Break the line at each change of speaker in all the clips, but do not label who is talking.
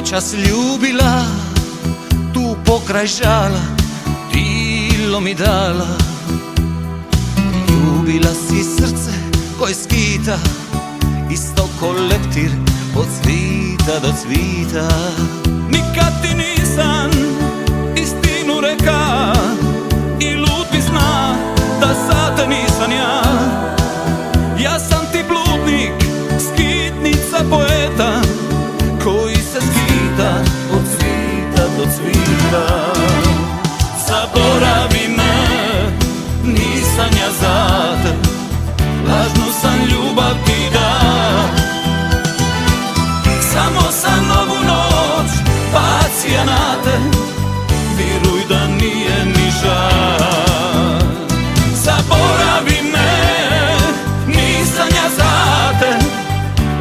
noćas ljubila, tu pokraj žala, dilo mi dala. Ljubila si srce koje skita, isto ko leptir od cvita do cvita.
Nikad ti nisam istinu reka i lud bi zna da za te nisam ja. Ja sam ti bludnik, skitnica poeta, koji se skita od cvita do cvita. Zaboravi me, nisam ja za te, lažnu sam ljubav ti dao. Samo sam novu noć bacija na te, viruj da nije ni žal. Zaboravi me, nisam ja za te,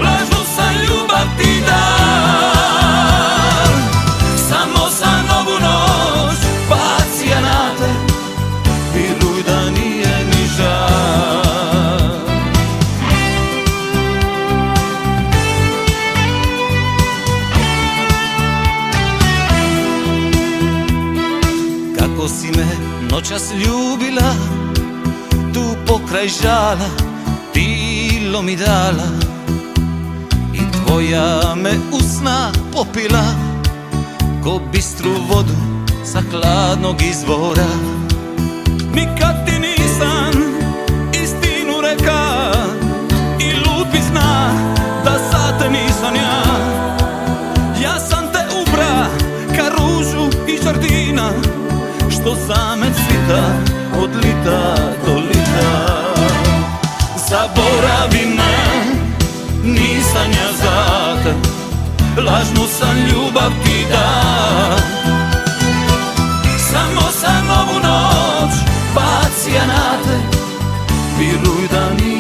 lažnu sam ljubav ti dal. Samo sam novu noć bacija na te, viruj da nije ni žal.
Kako si me noćas ljubila, tu pokraj žala, dilo mi dala. I tvoja me usna popila, ko bistru vodu sa hladnog izvora.
Nikad ti nisam istinu reka i lud bi zna da za te nisam ja. Ja sam te ubra ka ružu i žardina, što zamet cvita od lita do lita. Zaboravi me, nisam ja za te, lažnu sam ljubav ti dao. Samo sam novu noć bacija na te, viruj da nije